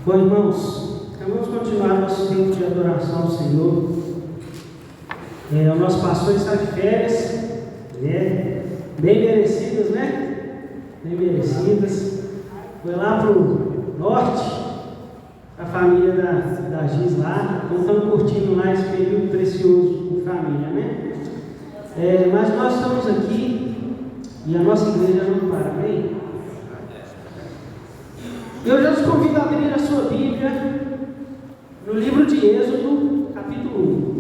Bom, irmãos, vamos continuar nosso tempo de adoração ao Senhor. O nosso pastor está de férias, né? Bem merecidas, né? Bem merecidas. Foi lá para o norte, a família da Giz lá. Então estamos curtindo lá esse período precioso com família, né? Mas nós estamos aqui e a nossa igreja não para, bem? Eu já os convido a abrir a sua Bíblia no livro de Êxodo, capítulo 1.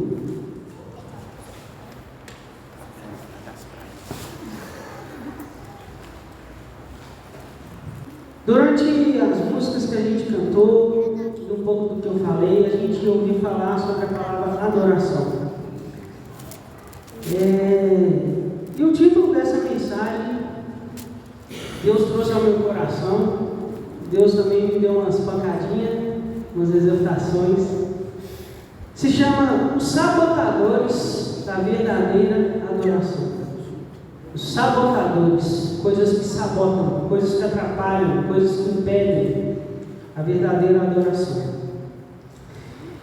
Durante as músicas que a gente cantou, e um pouco do que eu falei, a gente ouviu falar sobre a palavra adoração. E o título dessa mensagem, Deus trouxe ao meu coração. Deus também me deu umas pancadinhas, umas exortações. Se chama Os Sabotadores da Verdadeira Adoração. Os sabotadores, coisas que sabotam, coisas que atrapalham, coisas que impedem a verdadeira adoração.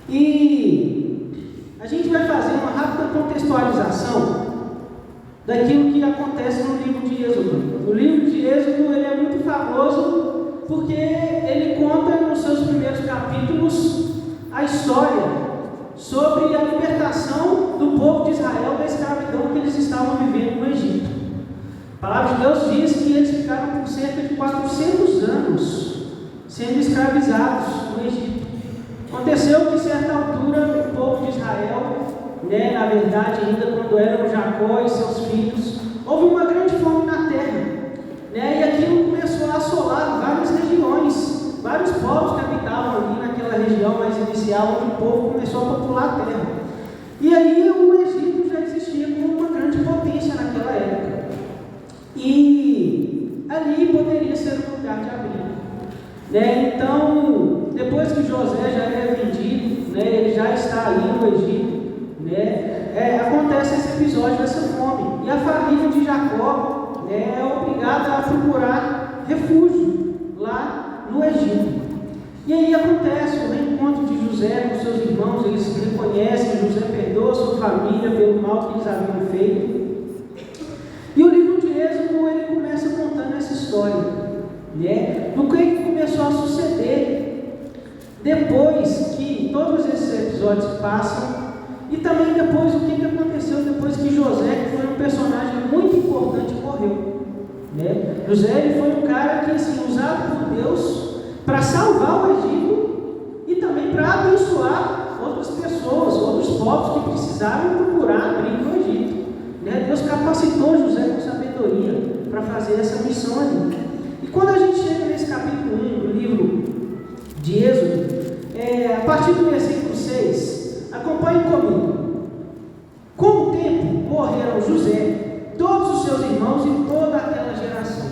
E a gente vai fazer uma rápida contextualização daquilo que acontece no livro de Êxodo. O livro de Êxodo ele é muito famoso porque ele conta nos seus primeiros capítulos a história sobre a libertação do povo de Israel da escravidão que eles estavam vivendo no Egito. A palavra de Deus diz que eles ficaram por cerca de 400 anos sendo escravizados no Egito. Aconteceu que, em certa altura, o povo de Israel, na verdade, ainda quando eram Jacó e seus filhos, houve uma grande fome na terra. E aquilo começou a assolar várias regiões, vários povos que habitavam ali naquela região mais inicial, onde o povo começou a popular a terra. E aí o Egito já existia como uma grande potência naquela época. E ali poderia ser um lugar de abrigo. Então, depois que José já é vendido, ele já está ali no Egito, acontece esse episódio dessa fome. E a família de Jacó é obrigada a procurar refúgio lá no Egito. E aí acontece o reencontro de José com seus irmãos. Eles se reconhecem, José perdoa sua família pelo mal que eles haviam feito. E o livro de Êxodo ele começa contando essa história, do que começou a suceder depois que todos esses episódios passam. E também depois, o que aconteceu depois que José, que foi um personagem muito importante, morreu. José ele foi um cara que, usado por Deus para salvar o Egito e também para abençoar outras pessoas, outros povos que precisaram procurar abrigo no Egito. Deus capacitou José com sabedoria para fazer essa missão ali. E quando a gente chega nesse capítulo 1 do livro de Êxodo, a partir do versículo 6, acompanhe comigo. Com o tempo morreram José, todos os seus irmãos e toda aquela geração.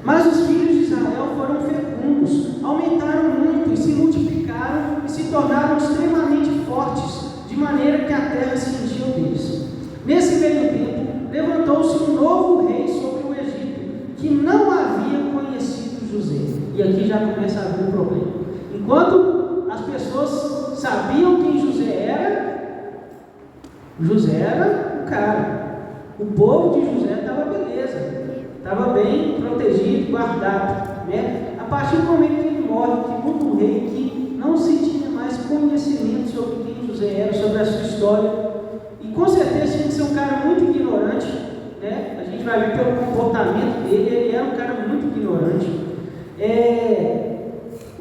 Mas os filhos de Israel foram fecundos, aumentaram muito e se multiplicaram e se tornaram extremamente fortes, de maneira que a terra se encheu deles. Nesse meio tempo, levantou-se um novo rei sobre o Egito, que não havia conhecido José. E aqui já começa a haver um problema. Enquanto as pessoas sabiam quem José era o cara. O povo de José estava beleza, estava bem protegido, guardado. A partir do momento que ele morre, que muda um rei que não se tinha mais conhecimento sobre quem José era, sobre a sua história. E com certeza tinha que ser um cara muito ignorante. A gente vai ver pelo comportamento dele, ele era um cara muito ignorante.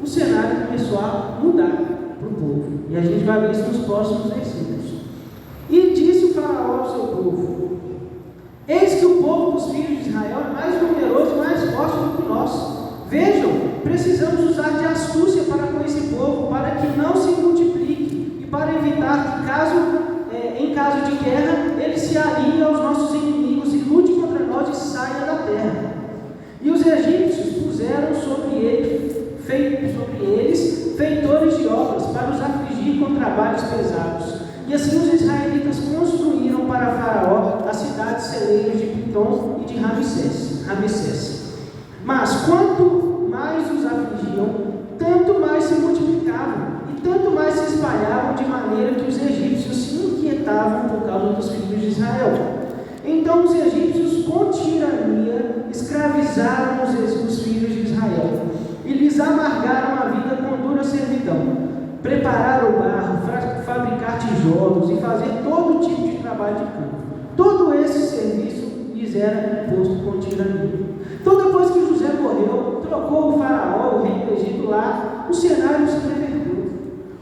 O cenário começou a mudar para o povo. E a gente vai ver isso nos próximos versículos. E disse o faraó ao seu povo: eis que o povo dos filhos de Israel é mais numeroso e mais forte do que nós. Vejam, precisamos usar de astúcia para com esse povo, para que não se multiplique e para evitar que, em caso de guerra, ele se alie aos nossos inimigos e lute contra nós e saia da terra. E os egípcios puseram sobre eles feitores de obras para os afligir com trabalhos pesados. E assim os israelitas construíram para Faraó as cidades celeiras de Pitom e de Ramsés. Mas quanto mais os afligiam, tanto mais se multiplicavam espalhavam de maneira que os egípcios se inquietavam por causa dos filhos de Israel. Então os egípcios, com tirania, escravizaram os filhos de Israel e lhes amargaram a vida com dura servidão. Preparar o barro, fabricar tijolos e fazer todo tipo de trabalho de campo. Todo esse serviço lhes era imposto com tirania. Então, depois que José morreu, trocou o faraó, o rei do Egito lá, o cenário se reverteu.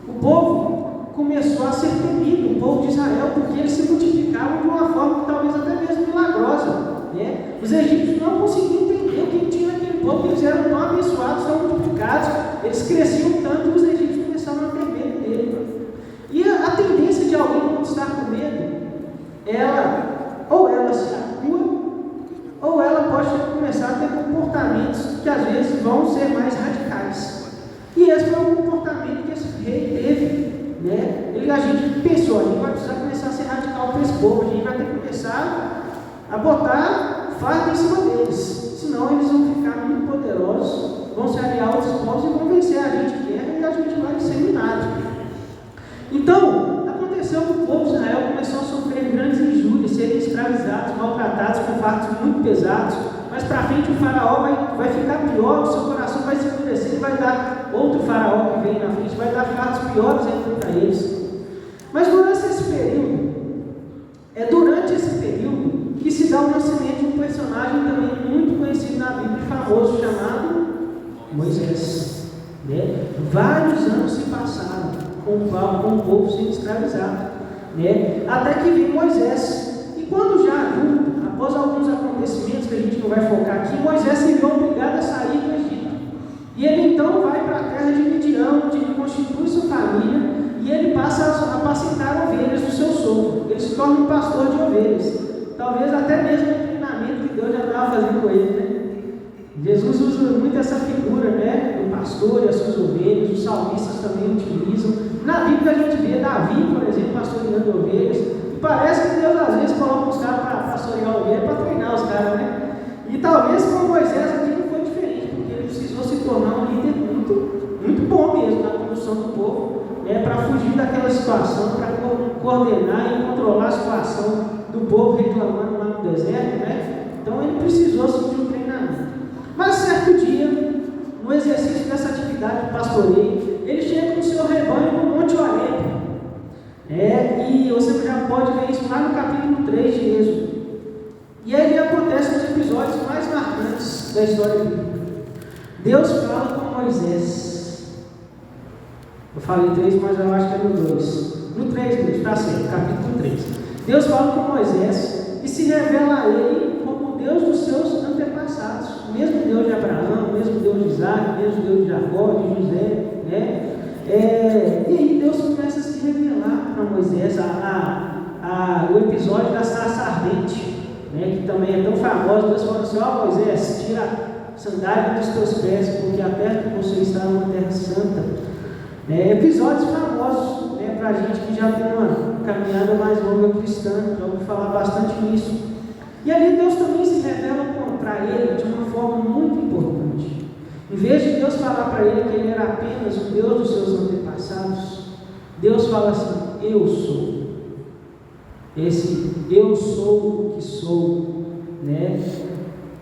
O povo começou a ser temido, o povo de Israel, porque eles se multiplicavam de uma forma talvez até mesmo milagrosa, né? Os egípcios não conseguiam entender o que tinha naquele povo, porque eles eram tão abençoados, tão multiplicados, eles cresciam tanto que os egípcios começaram a ter medo dele. E a tendência de alguém quando está com medo, ou ela se acua, ou ela pode começar a ter comportamentos que às vezes vão ser mais radicais. E esse foi o comportamento que esse rei teve, né? A gente pensou, a gente vai precisar começar a ser radical para esse povo, a gente vai ter que começar a botar farda em cima deles, senão eles vão ficar muito poderosos, vão se aliar a outros povos e vão vencer a gente em guerra e a gente vai ser minado. Então, aconteceu que o povo de Israel começou a sofrer grandes injúrias, serem escravizados, maltratados com fardos muito pesados. Mas para frente o faraó vai ficar pior, o seu coração vai se endurecer, vai dar outro faraó que vem na frente, vai dar fardos piores ainda para eles. Mas durante esse período que se dá o nascimento de um personagem também muito conhecido na Bíblia, famoso, chamado Moisés. Né? Vários anos se passaram com o povo sendo escravizado, né? Até que vem Moisés. E quando já adulto, após alguns acontecimentos que a gente não vai focar aqui, Moisés se viu obrigado a sair do Egito. E ele então vai para a terra de Midian, onde ele constitui sua família, e ele passa a apacentar ovelhas do seu sogro. Ele se torna um pastor de ovelhas. Talvez até mesmo o treinamento que Deus já estava fazendo com ele, né? Jesus usa muito essa figura, né? O pastor e as suas ovelhas, os salmistas também utilizam. Na Bíblia a gente vê Davi, por exemplo, pastoreando ovelhas. E parece que Deus às vezes coloca os caras para pastorear ovelhas, para treinar os caras, né? E talvez com Moisés aqui não foi diferente, porque ele precisou se tornar um líder muito bom mesmo na condução do povo, né? Para fugir daquela situação, para coordenar e controlar a situação do povo reclamando lá no deserto, né? Então ele precisou de um treinamento. Mas certo dia, no exercício dessa atividade de pastoreio, ele chega com o seu rebanho no Monte Horebe. E você já pode ver isso lá no capítulo 3 de Êxodo. E aí acontecem os episódios mais marcantes da história bíblica. Deus fala com Moisés. Eu falei 3, mas eu acho que é no 2. No 3 mesmo, está certo, capítulo 3. Deus fala com Moisés e se revela a ele como Deus dos seus antepassados, mesmo Deus de Abraão, mesmo Deus de Isaac, mesmo Deus de Jacó, de José, né? E aí Deus começa a se revelar para Moisés, o episódio da sarça ardente, né? Que também é tão famoso. Deus fala assim: ó Moisés, tira a sandália dos teus pés, porque a terra que você está é uma terra santa. Episódios famosos, né, para a gente que já tem uma caminhada mais longa cristã, já ouvi falar bastante nisso. E ali Deus também se revela para ele de uma forma muito importante. Em vez de Deus falar para ele que ele era apenas o Deus dos seus antepassados, Deus fala assim: eu sou. Esse eu sou o que sou, né?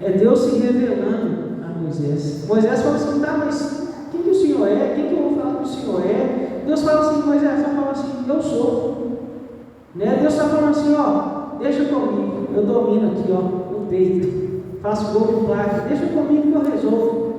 É Deus se revelando a Moisés. Moisés fala assim: tá, mas quem que o Senhor é? Quem que eu vou falar que o Senhor é? Deus fala assim: Moisés, fala assim: eu sou. Né? Deus está falando assim: ó, deixa comigo, eu domino aqui, ó, no peito, faço gol de placa, deixa comigo que eu resolvo.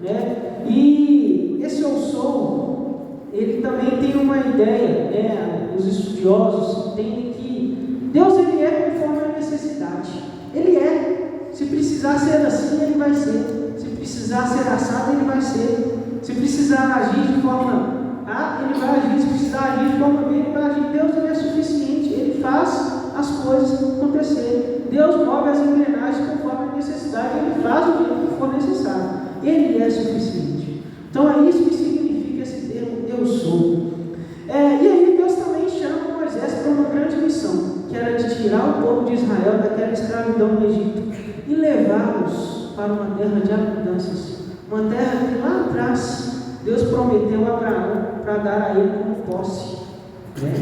Né? E esse eu sou, ele também tem uma ideia, né? Os estudiosos entendem que Deus ele é conforme a necessidade. Ele é. Se precisar ser assim, ele vai ser. Se precisar ser assado, ele vai ser. Se precisar agir de forma A, ele vai agir. Se precisar agir de forma B, ele vai agir. Deus ele é suficiente. Ele faz as coisas acontecerem. Deus move as engrenagens conforme a necessidade. Ele faz o que for necessário. Ele é suficiente. Então é isso que significa esse termo eu sou. E aí Deus também chama Moisés para uma grande missão, que era de tirar o povo de Israel daquela escravidão no Egito e levá-los para uma terra de abundâncias, uma terra que lá atrás Deus prometeu a Abraão para dar a ele como posse. Né?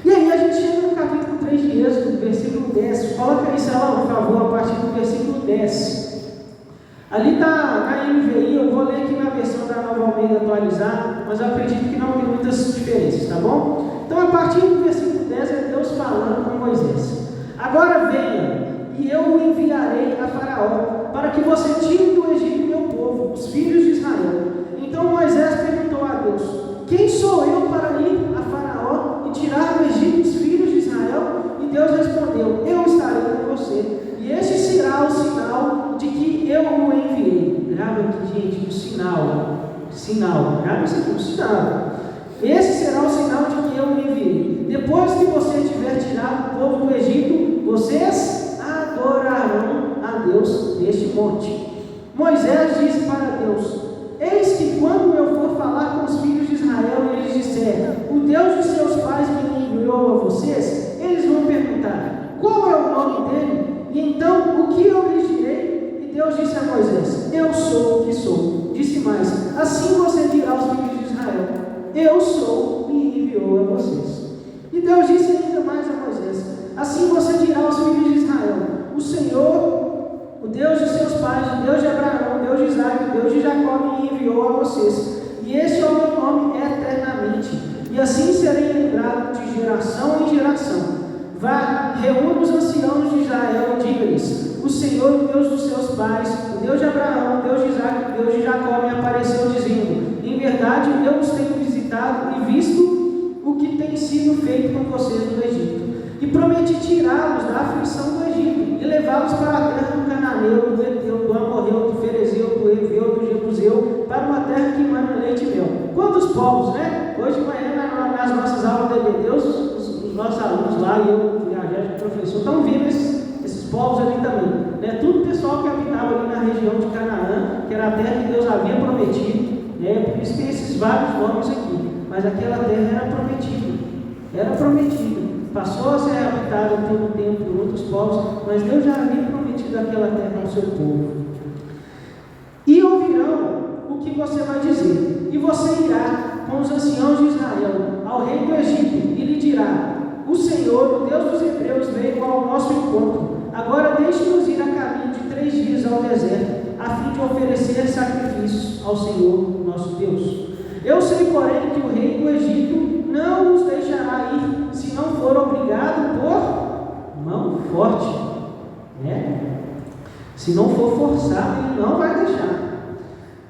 E aí a gente chega no capítulo 3 de Êxodo, versículo 10. Coloca isso lá, por favor, a partir do versículo 10. Ali está na NVI, eu vou ler aqui na versão da Nova Almeida atualizada, mas eu acredito que não tem muitas diferenças, tá bom? Então, a partir do versículo 10 é Deus falando com Moisés. Agora venha, e eu o enviarei a Faraó, para que você tire do Egito meu povo, os filhos de Israel. Então Moisés perguntou a Deus: quem sou eu para ir a Faraó e tirar do Egito os filhos de Israel? E Deus respondeu: eu estarei com você. E este será o sinal de que eu o enviei. Grava aqui, gente, o sinal. Grava isso aqui, o sinal. Esse será o sinal de que eu o enviei. Depois que você tiver tirado o povo do Egito, vocês adorarão a Deus neste monte. Moisés disse para Deus: eis que quando eu for falar com os filhos de Israel e eles disserem: o Deus de seus pais me enviou a vocês, eles vão perguntar: qual é o nome dele? E então, o que eu lhes direi? E Deus disse a Moisés: eu sou o que sou. Disse mais: assim você dirá aos filhos de Israel: eu sou, me enviou a vocês. E Deus disse ainda mais a Moisés: assim você dirá aos filhos de Israel: o Senhor, o Deus de seus pais, o Deus de Abraão, o Deus de Isaac, o Deus de Jacó me enviou a vocês. E este é o meu nome eternamente. E assim serei lembrado de geração em geração. Vá, reúna os anciãos de Israel e diga-lhes: o Senhor, o Deus dos seus pais, o Deus de Abraão, o Deus de Isaac, o Deus de Jacó me apareceu dizendo: em verdade eu os tenho visitado e visto o que tem sido feito com vocês no Egito. E prometi tirá-los da aflição do Egito e levá-los para a terra do Cananeu, do Eteu, do Amorreu, do Ferezeu, do Heveu, do Jebuseu, para uma terra que emana leite e mel. Quantos povos, né? Hoje de manhã, nas nossas aulas de EBD, os nossos alunos lá, e eu, o professor, estão vendo esses povos ali também. Né? Tudo o pessoal que habitava ali na região de Canaã, que era a terra que Deus havia prometido, né? Por isso tem esses vários nomes aqui. Mas aquela terra era prometida. Era prometida. Passou a ser habitada por um tempo por outros povos, mas Deus já havia prometido aquela terra ao seu povo. E ouvirão o que você vai dizer, e você irá com os anciãos de Israel ao rei do Egito, e lhe dirá: o Senhor, o Deus dos Hebreus, veio ao nosso encontro. Agora deixe-nos ir a caminho de 3 dias ao deserto, a fim de oferecer sacrifícios ao Senhor, nosso Deus. Eu sei, porém, que o rei do Egito não nos deixará ir, se não for obrigado por mão forte. Né? Se não for forçado, ele não vai deixar.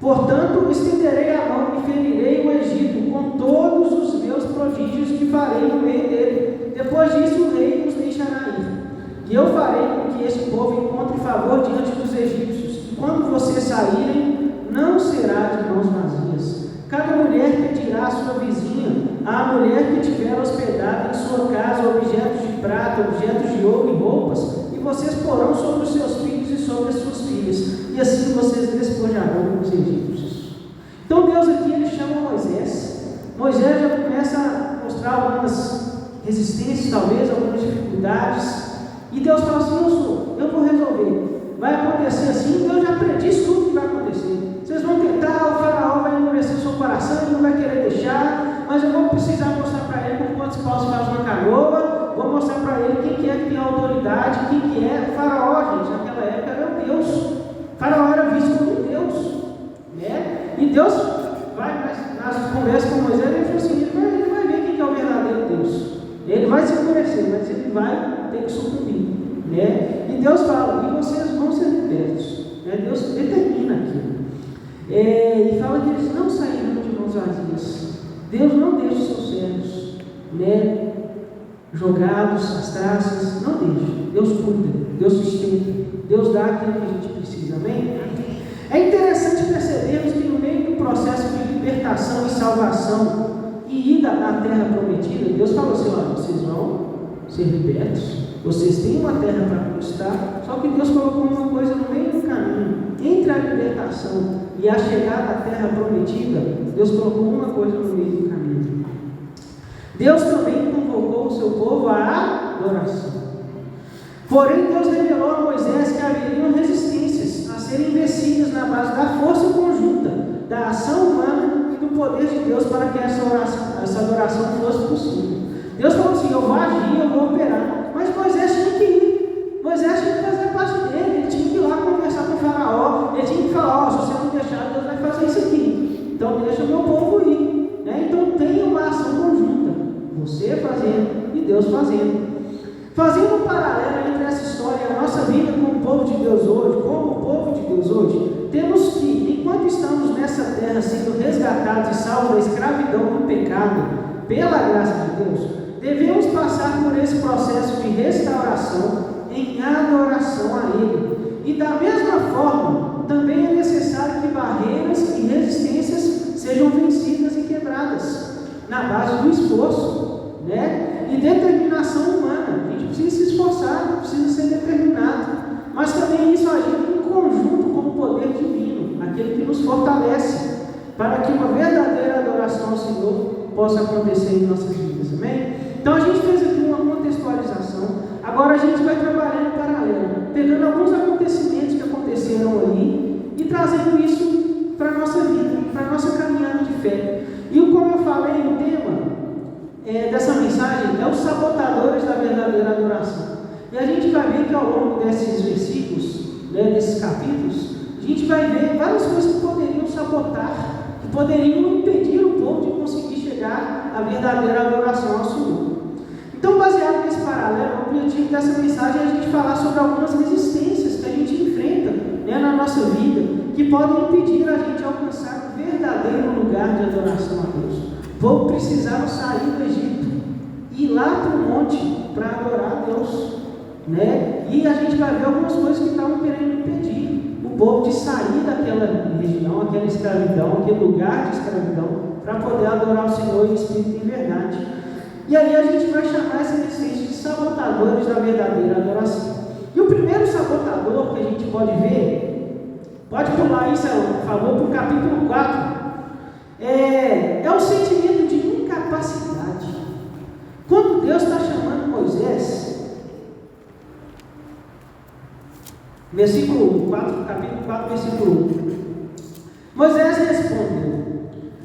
Portanto, estenderei a mão e ferirei o Egito com todos os meus prodígios que farei no meio dele. Depois disso, o rei nos deixará ir. E eu farei com que este povo encontre favor diante dos egípcios. E quando vocês saírem, não será de mãos vazias. Cada mulher pedirá à sua vizinha, à mulher que tiver hospedada em sua casa, objetos de prata, objetos de ouro e roupas, e vocês porão sobre os seus filhos e sobre as suas filhas, e assim vocês despojarão os egípcios. Então Deus aqui ele chama Moisés. Moisés já começa a mostrar algumas resistências, talvez, algumas dificuldades, e Deus fala assim: eu vou resolver. Vai acontecer assim, Deus já prediz tudo que vai acontecer. Vocês vão tentar, o faraó vai endurecer o seu coração, ele não vai querer deixar, mas eu vou precisar mostrar para ele com quantos paus faz uma canoa, vou mostrar para ele quem que é que tem autoridade, quem que é. O faraó, gente, naquela época era Deus. O faraó era visto como Deus. Né? E Deus nas conversas com Moisés, ele falou assim: ele vai ver quem que é o verdadeiro Deus. Ele vai se endurecer, mas ele vai ter que sucumbir. Né? E Deus fala: e vocês vão ser libertos. Né? Deus determina aquilo. E fala que eles não saíram de mãos vazias. Deus não deixa os seus servos, né, jogados às traças. Não deixa. Deus cuida, Deus sustenta, Deus dá aquilo que a gente precisa. Amém? É interessante percebermos que no meio do processo de libertação e salvação e ida à terra prometida, Deus falou assim: olha, vocês vão ser libertos, vocês têm uma terra para conquistar. Só que Deus colocou uma coisa no meio do caminho. Entre a libertação e a chegada à terra prometida, Deus colocou uma coisa no meio do caminho. Deus também convocou o seu povo à adoração. Porém, Deus revelou a Moisés que haveriam resistências a serem vencidas na base da força conjunta, da ação humana e do poder de Deus para que essa adoração fosse possível. Deus falou assim: eu vou agir, eu vou operar. Mas Moisés tinha que ir. Moisés tinha que fazer parte dele. Ele tinha que ir lá conversar com o faraó. Ele tinha que falar: se você não deixar, Deus vai fazer isso aqui. Então deixa o meu povo ir. Então tem uma ação conjunta. Você fazendo e Deus fazendo. Fazendo um paralelo entre essa história e a nossa vida com o povo de Deus hoje, temos que, enquanto estamos nessa terra sendo resgatados e salvos da escravidão do pecado, pela graça de Deus, devemos passar por esse processo de restauração em adoração a Ele. E da mesma forma, também é necessário que barreiras e resistências sejam vencidas e quebradas, na base do esforço, e determinação humana. A gente precisa se esforçar, precisa ser determinado, mas também isso agindo em conjunto com o poder divino, aquele que nos fortalece, para que uma verdadeira adoração ao Senhor possa acontecer em nossas vidas, amém? Então a gente fez aqui uma contextualização. Agora a gente vai trabalhar em paralelo, pegando alguns acontecimentos que aconteceram ali e trazendo isso para a nossa vida, para a nossa caminhada de fé. E como eu falei, o tema dessa mensagem é os sabotadores da verdadeira adoração. E a gente vai ver que ao longo desses versículos, desses capítulos, a gente vai ver várias coisas que poderiam sabotar, que poderiam impedir o povo de conseguir chegar à verdadeira adoração ao Senhor. Então, baseado nesse paralelo, o objetivo dessa mensagem é a gente falar sobre algumas resistências que a gente enfrenta na nossa vida, que podem impedir a gente alcançar o verdadeiro lugar de adoração a Deus. O povo precisava sair do Egito e ir lá para o monte para adorar a Deus, E a gente vai ver algumas coisas que estavam querendo impedir o povo de sair daquela região, aquela escravidão, aquele lugar de escravidão, para poder adorar o Senhor em espírito e em verdade. E aí a gente vai chamar essa resistência de sabotadores da verdadeira adoração. E o primeiro sabotador que a gente pode ver, pode pular isso, por favor, para o capítulo 4, é o sentimento de incapacidade. Quando Deus está chamando Moisés, versículo 4, capítulo 4, versículo 1, Moisés respondeu: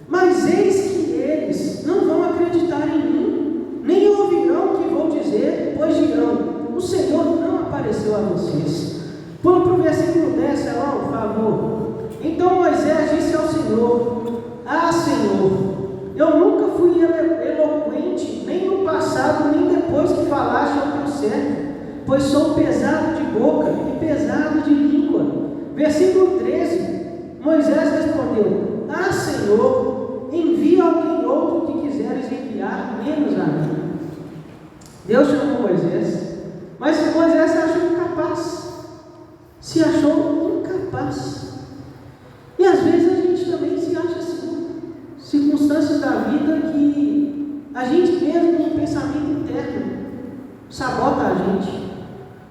mas eis que eles não vão acreditar em mim, nem ouvirão o que vou dizer, pois dirão: o Senhor não apareceu a vocês. Pula para o versículo 10, Salão, por favor. Então Moisés disse ao Senhor: ah, Senhor, eu nunca fui eloquente, nem no passado, nem depois que falaste ao teu servo, pois sou pesado de boca e pesado de língua. Versículo 13, Moisés respondeu: ah, Senhor, envia alguém outro que quiseres enviar, menos a mim. Deus chamou Moisés, mas Moisés se achou incapaz. Se achou incapaz. E às vezes a gente também se acha assim. Circunstâncias da vida que a gente mesmo, com o pensamento interno, sabota a gente.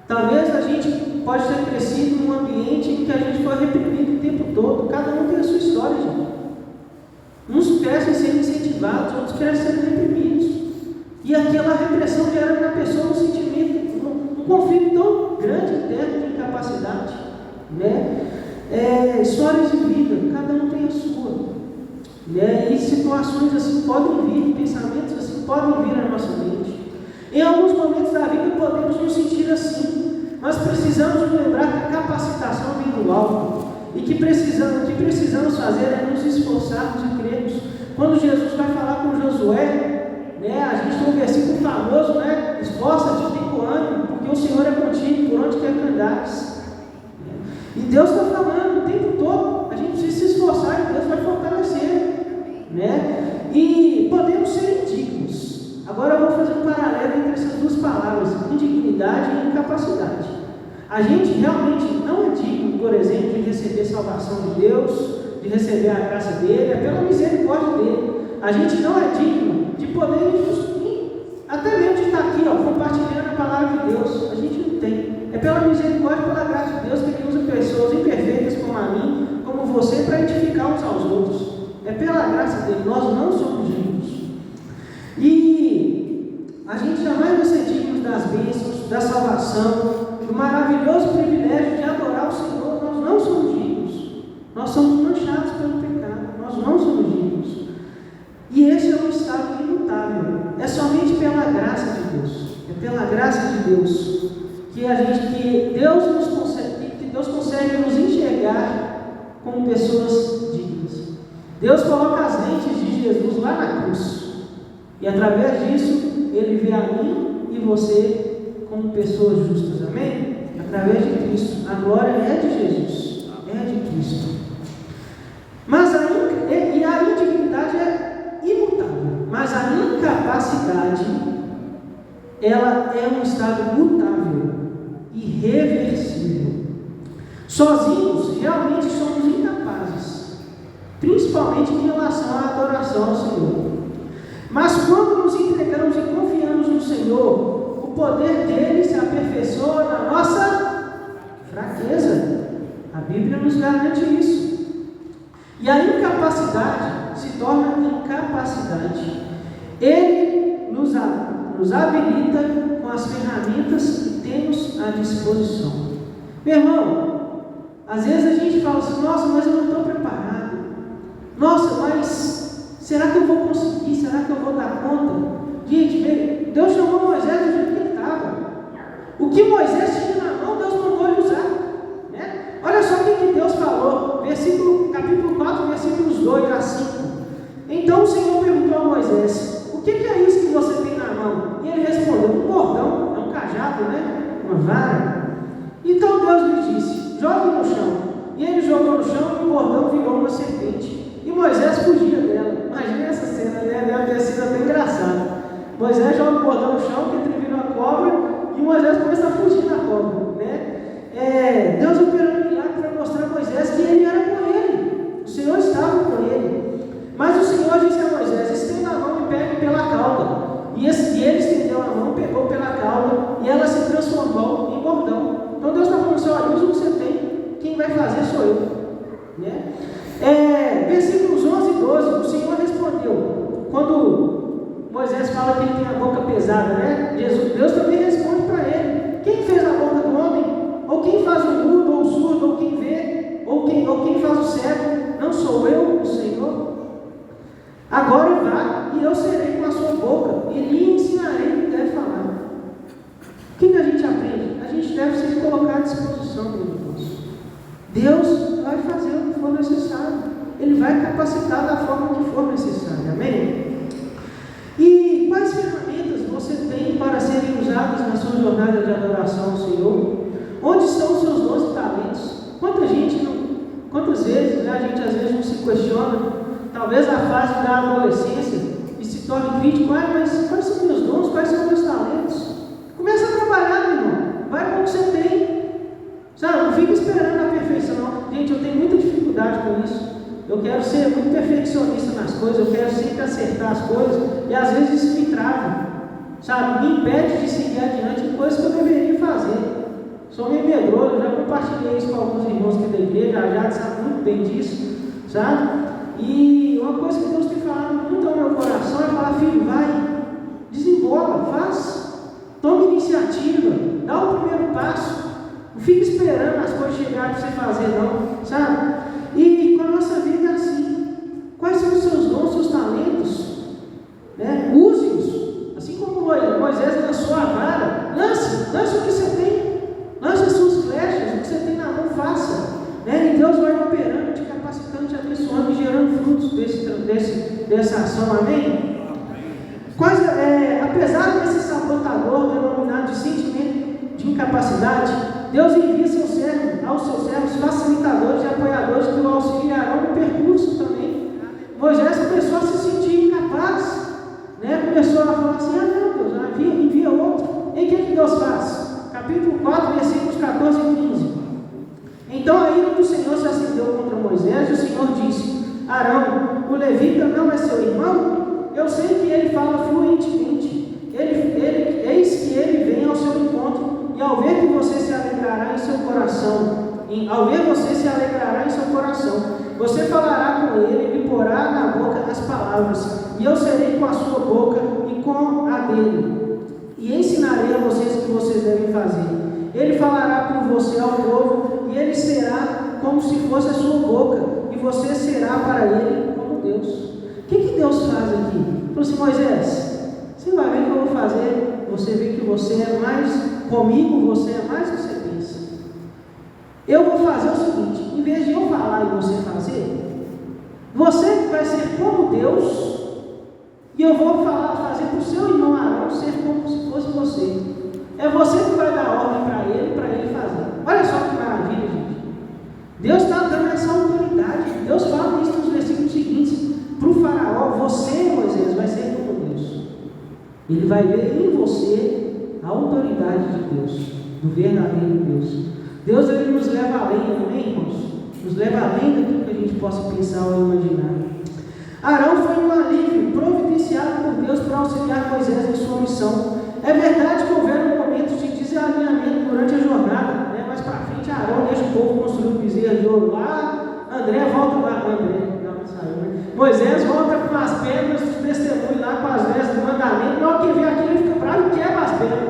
Talvez a gente pode ter crescido num ambiente em que a gente foi reprimido o tempo todo. Cada um tem a sua história, gente. Uns crescem sendo incentivados, outros crescem sendo reprimidos. E aquela repressão gera na pessoa um sentimento, um conflito tão grande interno de incapacidade. Histórias de vida, cada um tem a sua. E situações assim podem vir, pensamentos assim podem vir à nossa mente. Em alguns momentos da vida podemos nos sentir assim, mas precisamos lembrar que a capacitação vem do alto. E que precisamos fazer é nos esforçarmos e crermos. Quando Jesus vai falar com Josué, a gente tem um versículo famoso, esforça-te, tem com ânimo, porque o Senhor é contigo por onde quer que andares. E Deus está falando o tempo todo, a gente precisa se esforçar e Deus vai fortalecer. E podemos ser indignos. Agora eu vou fazer um paralelo entre essas duas palavras, indignidade e incapacidade. A gente realmente não é digno, por exemplo, de receber salvação de Deus, de receber a graça dele, é pela misericórdia dele. A gente não é digno de poder até mesmo de estar aqui, compartilhando a palavra de Deus. A gente não tem. É pela misericórdia, pela graça de Deus que ele usa pessoas imperfeitas como a mim, como você, para edificar uns aos outros. É pela graça dele, nós não somos dignos. E a gente jamais vai ser dignos das bênçãos, da salvação, do maravilhoso privilégio de adorar o Senhor. Nós não somos dignos. Nós somos manchados pelo pecado, nós não somos dignos. E esse é um estado imutável. É somente pela graça de Deus. É pela graça de Deus que Deus consegue nos enxergar como pessoas dignas. Deus coloca as lentes de Jesus lá na cruz. E através disso, Ele vê a mim e você como pessoas justas. Amém? Através de Cristo. A glória é de Jesus. É de Cristo. Mas a indignidade é imutável. Mas a incapacidade, ela é um estado mutável, irreversível. Sozinhos, realmente somos incapazes, principalmente em relação à adoração ao Senhor. Mas quando nos entregamos e confiamos no Senhor, o poder dele se aperfeiçoa na nossa fraqueza. A Bíblia nos garante isso. E a incapacidade se torna incapacidade. Ele nos habilita com as ferramentas que temos à disposição. Meu irmão, às vezes a gente fala assim: nossa, mas eu não estou preparado. Nossa, mas será que eu vou conseguir? Será que eu vou dar conta? Gente, Deus chamou Moisés do jeito que ele estava. O que Moisés tinha na mão, Deus mandou ele usar. Né? Olha só o que Deus falou, capítulo 4, versículos 2 a 5. Então o Senhor perguntou a Moisés: o que é isso que você tem na mão? E ele respondeu: um bordão, é um cajado, né? Uma vara. Então Deus lhe disse: jogue no chão. E ele jogou no chão e o bordão virou uma serpente. E Moisés fugia dela. Imagina essa cena, né? Deve ter sido até engraçado. Moisés joga o bordão no chão, que ele vira uma cobra, e Moisés começa a fugir da cobra, né? Deus operou um milagre para mostrar a Moisés que ele era com ele. O Senhor estava com ele. Mas o Senhor disse a Moisés: estenda a mão e pegue pela cauda. E ele estendeu a mão, pegou pela cauda, e ela se transformou em bordão. Então Deus está falando assim: olha, usa o que você tem, quem vai fazer sou eu. Né? Versículos 11 e 12, o Senhor respondeu, quando Moisés fala que ele tem a boca pesada, né? Deus também responde para ele: quem fez a boca do homem? Ou quem faz o mudo, ou o surdo, ou quem vê, ou quem faz o cego? Não sou eu, o Senhor? Agora vá, e eu serei com a sua boca, e lhe ensinarei o que deve falar. O que a gente aprende? A gente deve se colocar à disposição, meu Deus. Deus vai fazer o que for necessário. Ele vai capacitar da forma que for necessária. Amém? E quais ferramentas você tem para serem usadas na sua jornada de adoração ao Senhor? Onde estão os seus dons e talentos? Quantas vezes, né, a gente às vezes não se questiona, talvez a fase da adolescência, e se torne crítico: mas quais são meus dons, quais são meus talentos? Começa a trabalhar, meu irmão. Vai com o que você tem. Sabe, não fica esperando a perfeição. Gente, eu tenho muita dificuldade com isso. Eu quero ser muito perfeccionista nas coisas, eu quero sempre acertar as coisas, e às vezes isso me trava, sabe, me impede de seguir adiante em coisas que eu deveria fazer. Sou meio medroso, eu já compartilhei isso com alguns irmãos aqui da igreja, já sabe muito bem disso, sabe? E uma coisa que Deus tem falado muito ao meu coração é falar: filho, vai, desenvolva, faz, tome iniciativa, dá o primeiro passo, não fica esperando as coisas chegarem para você fazer, não, sabe? E com a nossa vida é assim. Quais são os seus dons, seus talentos? Né? Use-os. Assim como Moisés lançou a vara, lance o que você tem, lance as suas flechas, o que você tem na mão, faça. Né? E Deus vai operando, te capacitando, te abençoando e gerando frutos dessa ação. Amém? Apesar desse sabotador denominado de sentimento de incapacidade, Deus envia aos seus servos facilitadores e apoiadores que o auxiliarão no percurso também. Moisés começou a se sentir incapaz, né? Começou a falar assim: não, Deus, envia outro. E o que Deus faz? Capítulo 4, versículos 14 e 15. Então a ira do Senhor se acendeu contra Moisés, e o Senhor disse: Arão, o levita não é seu irmão? Eu sei que ele fala fluentemente. Eis que ele vem ao seu encontro, e ao ver que você se alegrará em seu coração, você falará com ele e porá na boca as palavras, e eu serei com a sua boca e com a dele, e ensinarei a vocês o que vocês devem fazer. Ele falará por você ao povo, e ele será como se fosse a sua boca, você será para ele como Deus. O que Deus faz aqui? Ele falou assim: Moisés, você vai ver o que eu vou fazer. Você vê que você é mais, comigo você é mais do que você pensa. Eu vou fazer o seguinte: em vez de eu falar e você fazer, você vai ser como Deus, e eu vou fazer para o seu irmão Arão ser como se fosse você. É você que vai dar ordem para ele fazer. Olha só que maravilha, gente. Deus está dando essa autoridade. Deus fala isso nos versículos seguintes para o faraó: você, Moisés, vai ser como Deus. Ele vai ver em você a autoridade de Deus, do verdadeiro Deus. Deus, ele nos leva além, amém, irmãos? Nos leva além daquilo que a gente possa pensar ou imaginar. Arão foi um alívio providenciado por Deus para auxiliar Moisés em sua missão. É verdade que houveram momentos de desalinhamento durante a jornada, né? Mais para frente, Arão deixa o povo construir o bezerro de ouro lá, Moisés volta com as pedras do testemunho lá, com as vestes do mandamento. Na hora que vê aquilo, ele fica bravo e quebra as pedras,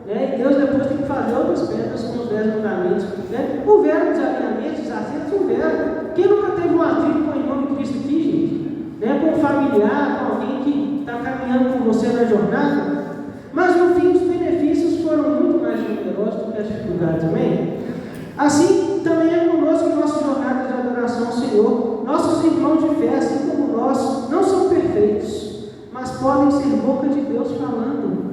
né? E Deus depois tem que fazer outras pedras com os 10 mandamentos, né? Houveram desalinhamentos, desacertos, houveram. Quem nunca teve um atrito com o irmão de Cristo aqui, gente? Né? Com um familiar, com alguém que está caminhando com você na jornada? Mas no fim, os benefícios foram muito mais numerosos do que as dificuldades, amém? Assim também é conosco em nossa jornada de adoração ao Senhor. Nossos irmãos de fé, assim como nós, não são perfeitos, mas podem ser boca de Deus falando,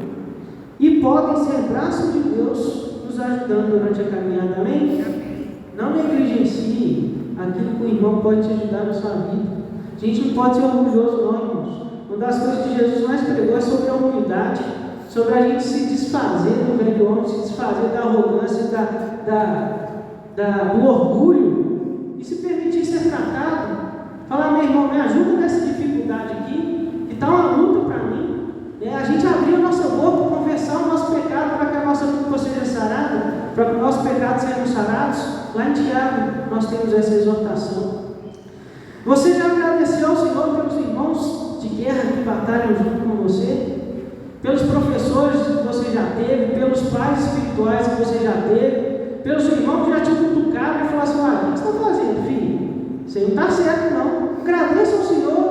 e podem ser braço de Deus nos ajudando durante a caminhada, amém? Não negligencie aquilo que o irmão pode te ajudar na sua vida. A gente não pode ser orgulhoso, não, irmãos. Uma das coisas que Jesus mais pregou é sobre a humildade, sobre a gente se desfazer do velho homem, se desfazer da arrogância, do orgulho, e se permitir ser tratado. Falar: meu irmão, me ajuda nessa dificuldade aqui, que está uma luta para mim. A gente abrir a nossa boca, confessar o nosso pecado, para que a nossa culpa seja sarada, para que o nosso pecado sejam sarados. Lá em Tiago nós temos essa exortação. Você já agradeceu ao Senhor pelos irmãos de guerra que batalham junto com você? Pelos professores que você já teve, pelos pais espirituais que você já teve, pelos irmãos que já te cutucaram e falaram assim: o que você está fazendo, filho? Você não está certo, não. Agradeça ao Senhor.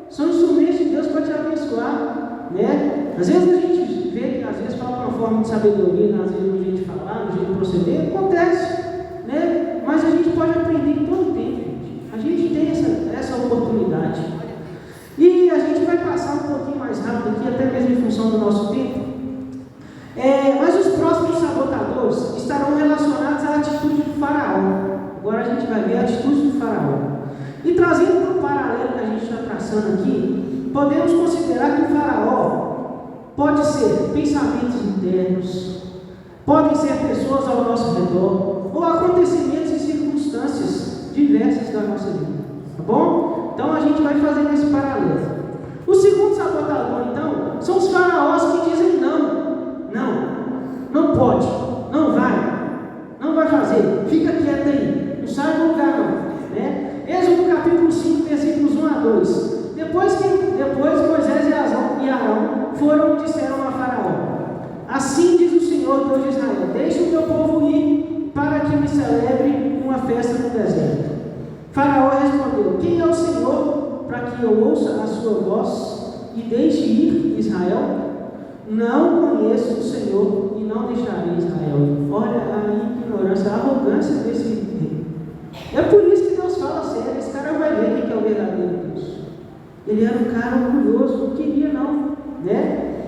São instrumentos de Deus para te abençoar, né? Às vezes a gente vê que às vezes fala uma forma de sabedoria, às vezes no jeito de falar, no jeito de proceder, acontece, né? Mas a gente pode aprender em todo tempo, gente. A gente tem essa oportunidade. E a gente vai passar um pouquinho mais rápido aqui, até mesmo em função do nosso tempo. Mas os próximos sabotadores estarão relacionados à atitude do faraó. Agora a gente vai ver a atitude do faraó. E trazendo para o paralelo que a gente está traçando aqui, podemos considerar que o faraó pode ser pensamentos internos, podem ser pessoas ao nosso redor, ou acontecimentos e circunstâncias diversas da nossa vida. Tá bom? Então a gente vai fazer esse paralelo. O segundo sabotador, então, são os faraós que dizem não pode, não vai fazer, fica quieto aí, não sai do lugar não, né? Êxodo capítulo 5, versículos 1 a 2. Depois Moisés e Arão foram e disseram a Faraó: assim diz o Senhor Deus de Israel: deixe o meu povo ir para que me celebre uma festa no deserto. Faraó respondeu: quem é o Senhor para que eu ouça a sua voz e deixe ir Israel? Não conheço o Senhor e não deixarei Israel. Olha a ignorância, a arrogância desse rei. É por isso que Deus fala sério: esse cara vai ver quem é o verdadeiro Deus. Ele era um cara orgulhoso, não queria não, né?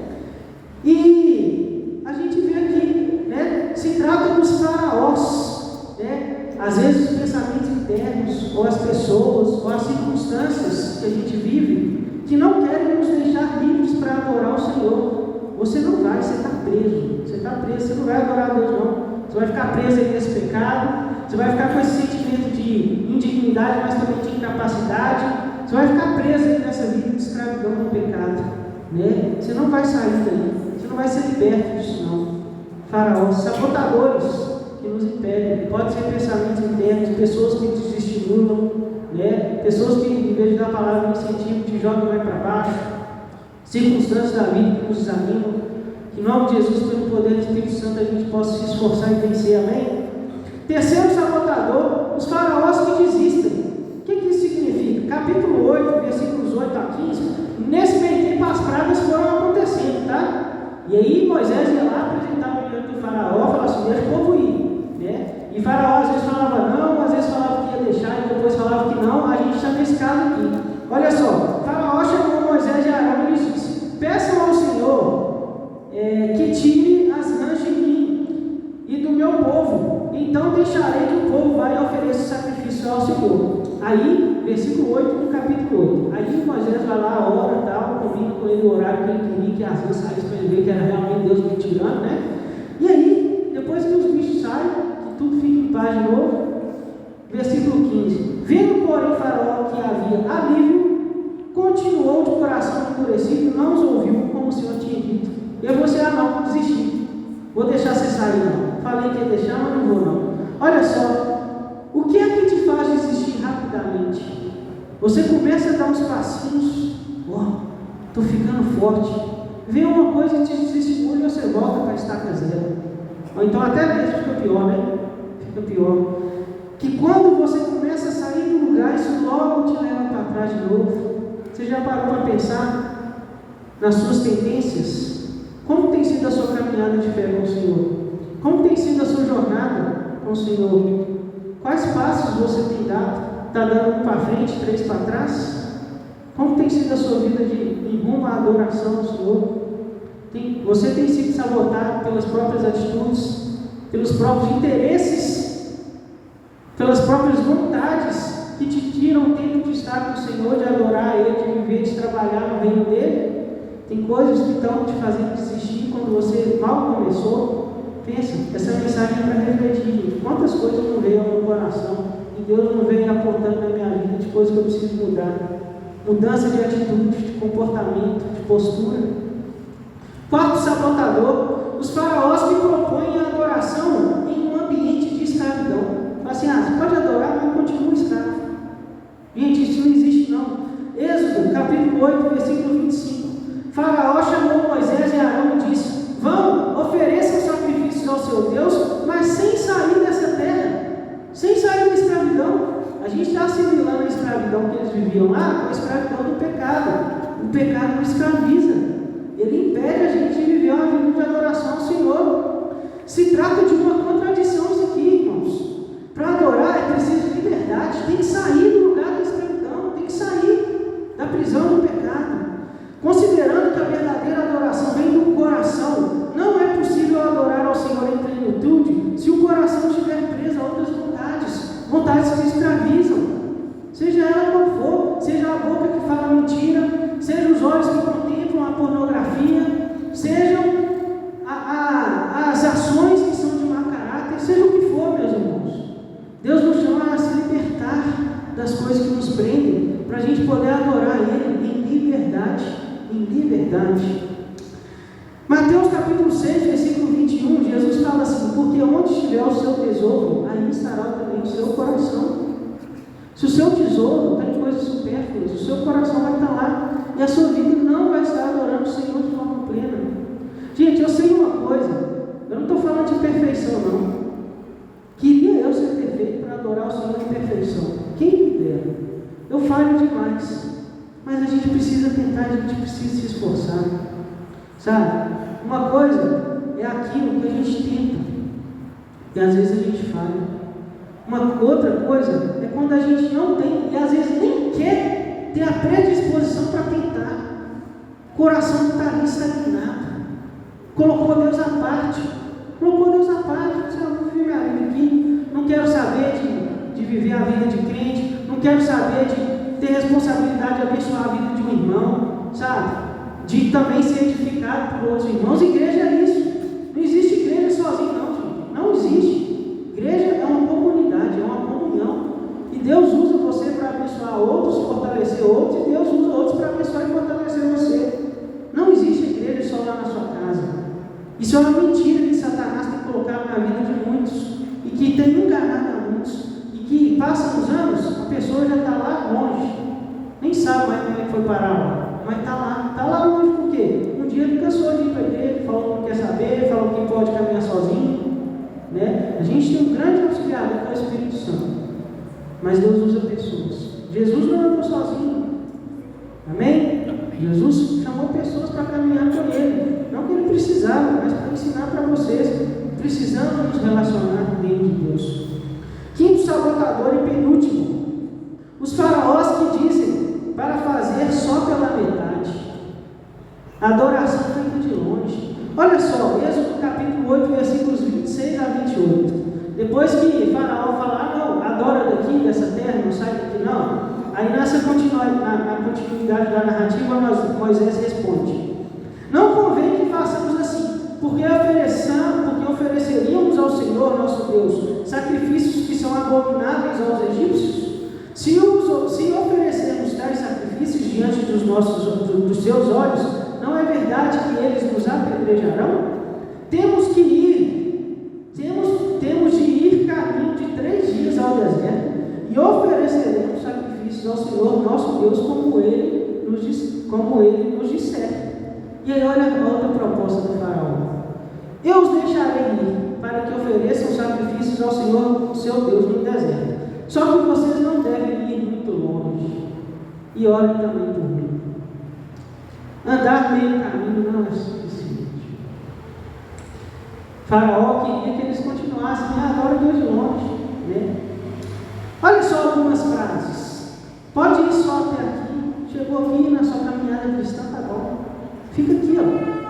E a gente vê aqui, né? Se trata dos faraós, né? Às vezes os pensamentos internos, ou as pessoas, ou as circunstâncias que a gente vive, que não querem nos deixar livres para adorar o Senhor. Você não vai, você está preso, você não vai adorar a Deus não. Você vai ficar preso aí nesse pecado, você vai ficar com esse sentimento de indignidade, mas também de incapacidade. Você vai ficar preso aí nessa vida de escravidão no pecado, né? Você não vai sair daí, você não vai ser liberto disso não. Faraós, sabotadores que nos impedem, pode ser pensamentos internos, pessoas que te desestimulam, né? Pessoas que em vez de dar a palavra de incentivo te jogam mais para baixo, circunstâncias da vida que nos desanimam. Que em nome de Jesus, pelo poder do Espírito Santo, a gente possa se esforçar e vencer, amém? Terceiro sabotador, os faraós que desistem. O que riscado aqui. Olha só, Faraó chamou Moisés e Arão e lhes disse: peçam ao Senhor que tire as rãs de mim e do meu povo, então deixarei que o povo vá e ofereça sacrifício ao Senhor. Aí, versículo 8 do capítulo 8. Aí Moisés vai lá, ora, tal, combina com ele o horário que ele queria que as rãs saíssem para ele ver que era realmente Deus me tirando, né? E aí, depois que os bichos saem, que tudo fica em paz de novo, versículo 15. Vendo, porém, Faraó que havia alívio, continuou de coração endurecido, não os ouviu, como o Senhor tinha dito. Eu vou ser não, desistir. Vou deixar você sair, não. Falei que ia deixar, mas não vou, não. Olha só, o que é que te faz desistir rapidamente? Você começa a dar uns passinhos, estou ficando forte. Vem uma coisa e te desestimula e você volta para a estaca zero. Ou então até mesmo fica pior, né? Fica pior. Que quando você começa a sair do lugar, isso logo te leva para trás de novo. Você já parou para pensar nas suas tendências? Como tem sido a sua caminhada de fé com o Senhor? Como tem sido a sua jornada com o Senhor? Quais passos você tem dado? Está dando um para frente, 3 para trás? Como tem sido a sua vida em rumo à adoração ao Senhor? Você tem sido sabotado pelas próprias atitudes, pelos próprios interesses, pelas próprias vontades que te tiram o tempo de estar com o Senhor, de adorar Ele, de viver, de trabalhar no reino dEle? Tem coisas que estão te fazendo desistir quando você mal começou. Pensa, essa mensagem é para refletir. Quantas coisas não veio ao meu coração e Deus não veio apontando na minha vida de coisas que eu preciso mudar. Mudança de atitude, de comportamento, de postura. Quarto sabotador, os faraós que propõem a adoração em um ambiente de escravidão. Fala assim, você pode adorar, mas continua escravo. Gente, isso não existe não. Êxodo, capítulo 8, versículo 25. Faraó chamou Moisés e Arão e disse: vão, ofereçam sacrifícios ao seu Deus, mas sem sair dessa terra, sem sair da escravidão. A gente está assimilando a escravidão que eles viviam lá com a escravidão do pecado. O pecado não escraviza, ele impede a gente de viver uma vida de adoração ao Senhor. Se trata de uma contradição isso aqui, irmãos. Para adorar é preciso de liberdade, tem que sair do lugar da escravidão, tem que sair da prisão do pecado. Considerando que a verdadeira adoração vem do coração, não é possível adorar ao Senhor em plenitude se o coração estiver preso a outras vontades que escravizam, seja ela qual for, seja a boca que fala mentira, seja os olhos que contemplam a pornografia, sejam as ações que são de mau caráter, seja o que for, meus irmãos. Deus nos chama a se libertar das coisas que nos prendem, para a gente poder adorar Ele em liberdade. Em liberdade. Mateus capítulo 6, versículo 21, Jesus fala assim: porque onde estiver o seu tesouro, aí estará também o seu coração. Se o seu tesouro está em coisas supérfluas, o seu coração vai estar lá, e a sua vida não vai estar adorando o Senhor de forma plena. Gente, eu sei uma coisa, eu não estou falando de perfeição não. Queria eu ser perfeito para adorar o Senhor em perfeição. Quem me dera. Eu falho demais. Mas a gente precisa tentar, a gente precisa se esforçar. Sabe? Uma coisa é aquilo que a gente tenta, e às vezes a gente falha. Uma outra coisa é quando a gente não tem, e às vezes nem quer ter a predisposição para tentar. O coração está ali estagnado. Colocou Deus à parte. Colocou Deus à parte. Eu vou viver minha vida aqui. Não quero saber de viver a vida de crente. Não quero saber de ter responsabilidade de abençoar a vida de um irmão, sabe? De também ser edificado por outros irmãos. Igreja é isso. Não existe igreja sozinha, não, gente. Não existe. Igreja é uma comunidade, é uma comunhão. E Deus usa você para abençoar outros, fortalecer outros, e Deus usa outros para abençoar e fortalecer você. Não existe igreja só lá na sua casa. Isso é uma mentira que Satanás tem colocado na vida de muitos e que tem enganado a muitos. Que passam os anos, a pessoa já está lá longe, nem sabe mais como é que foi parar lá, mas está lá longe por quê? Um dia ele cansou de ir para a igreja, falou que não quer saber, falou que pode caminhar sozinho, né? A gente tem um grande auxiliador que é o Espírito Santo, mas Deus usa pessoas. Jesus não andou sozinho, amém? Jesus chamou pessoas para caminhar com Ele, não que Ele precisava, mas para ensinar para vocês, precisamos nos relacionar com o reino de Deus. Quinto sabotador e penúltimo, os faraós que dizem Adoração feita de longe. Olha só, Êxodo capítulo 8, versículos 26 a 28. Depois que Faraó fala, não, adora daqui, dessa terra, não sai daqui não. Aí na continuidade da narrativa, Moisés responde: não convém que façamos assim, porque ofereceríamos ao Senhor nosso Deus sacrifícios que são abomináveis aos egípcios? Se oferecermos tais sacrifícios diante dos seus olhos, não é verdade que eles nos apedrejarão? Temos de ir caminho de 3 dias ao deserto e ofereceremos sacrifícios ao Senhor nosso Deus como Ele nos disser. E aí olha a outra proposta do faraó: eu os deixarei ir para que ofereçam sacrifícios ao Senhor seu Deus no deserto. Só que vocês não devem ir muito longe. E orem também por mim. Andar meio caminho não é suficiente. Faraó queria que eles continuassem a adorar Deus de longe, né? Olha só algumas frases. Pode ir só até aqui. Chegou aqui na sua caminhada cristã, tá bom. Fica aqui, ó.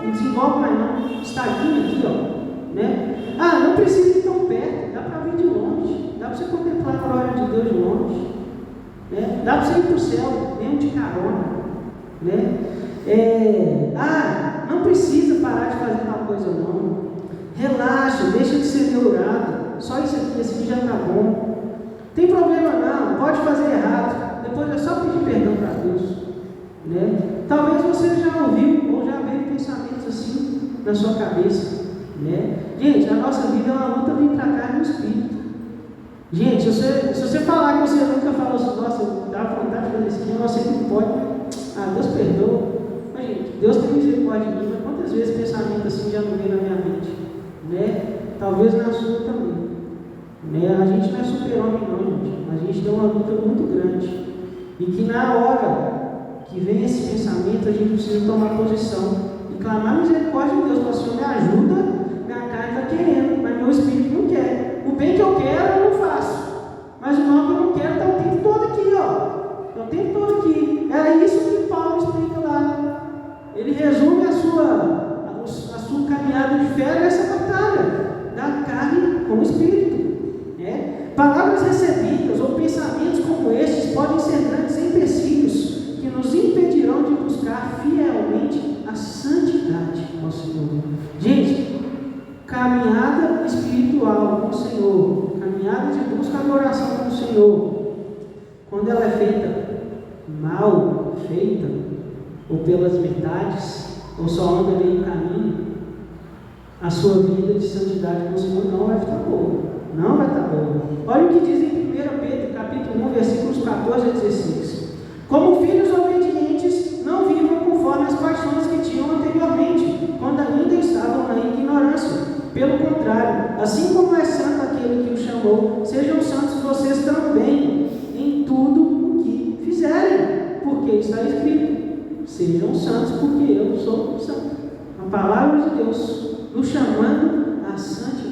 Não desenvolve mais não. Estagna aqui, ó. Né? Ah, não precisa ir tão perto. Dá para vir de longe. Dá para você contemplar a glória de Deus de longe. Né? Dá para você ir para o céu, mesmo de carona. Né? Não precisa parar de fazer tal coisa não. Relaxa, deixa de ser neurado. Só isso aqui, assim já está bom. Tem problema não, pode fazer errado. Depois é só pedir perdão para Deus. Né? Talvez você já ouviu ou já veio pensamentos assim na sua cabeça. Né? Gente, a nossa vida é uma luta entre a carne e o espírito. Gente, se você falar que você nunca falou assim, nossa, dá vontade de fazer isso aqui, você não pode. Deus perdoa. Mas, gente, Deus tem misericórdia de mim, mas quantas vezes pensamento assim já não veio na minha mente? Né? Talvez na sua também. Né? A gente não é super-homem não, gente. A gente tem uma luta muito grande. E que na hora que vem esse pensamento, a gente precisa tomar posição e clamar misericórdia de Deus. Falar, Senhor, me ajuda, minha carne está querendo, mas meu espírito não quer. O bem que eu quero, eu não faço. Mas o mal que eu não quero está o tempo todo aqui, ó. Está o tempo todo aqui. Era isso que Paulo explica lá. Ele resume a sua caminhada de fé nessa batalha da carne com o espírito. Palavras recebidas ou pensamentos como estes podem ser grandes empecilhos que nos impedirão de buscar fielmente a santidade ao Senhor. Gente, caminhada espiritual com o Senhor, caminhada de busca e adoração com o Senhor, quando ela é feita mal feita, ou pelas metades, ou só anda meio caminho, a sua vida de santidade com o Senhor não vai ficar boa. Não vai estar boa. Olha o que diz em 1 Pedro, capítulo 1, versículos 14 a 16. Como filhos obedientes, não vivam conforme as paixões que tinham anteriormente, quando ainda estavam na ignorância. Pelo contrário, assim como é santo aquele que o chamou, sejam santos vocês também, em tudo o que fizerem, porque está escrito: sejam santos, porque eu sou santo. A palavra de Deus nos chamando à santidade.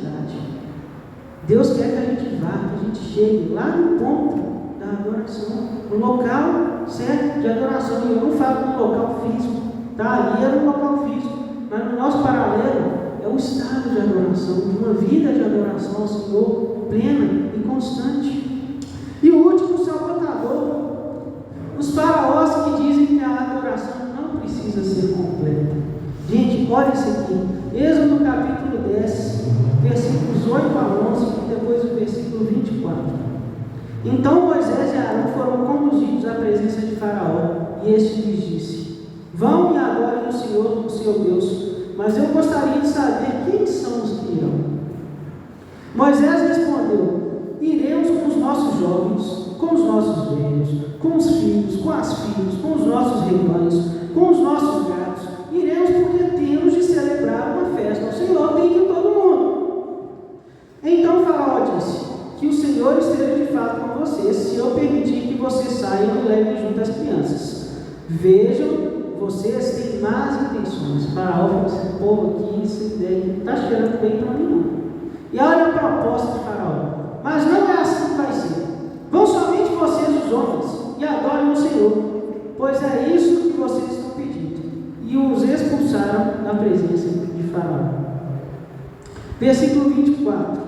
Deus quer que a gente vá, que a gente chegue lá no ponto da adoração, no local certo de adoração. E eu não falo no local físico, tá? Ali é no local físico, mas no nosso paralelo é um estado de adoração, de uma vida de adoração ao Senhor plena e constante. E o último sabotador, os faraós que dizem que a adoração não precisa ser completa. Gente, olha isso aqui, Êxodo capítulo 10, versículos 8 a 11 e depois o versículo 24. Então Moisés e Arão foram conduzidos à presença de Faraó, e este lhes disse: vão e adorem o Senhor, o seu Deus, mas eu gostaria de saber quem são os que irão. Moisés respondeu: iremos com os nossos jovens, com os nossos velhos, com os filhos, com as filhas, com os nossos rebanhos, com os nossos gatos. Iremos porque temos de celebrar uma festa ao Senhor, tem que ir todo mundo. Então Faraó disse: que o Senhor esteja de fato com vocês, se eu permitir que vocês saiam e levem junto as crianças. Vejam, vocês têm más intenções. Faraó falou assim: povo aqui, essa ideia não está cheirando bem para mim não. E olha a proposta de Faraó: mas não é assim que vai ser. Vão somente vocês, os homens, e adorem o Senhor, pois é isso que vocês estão pedindo. e os expulsaram da presença de Faraó. Versículo 24.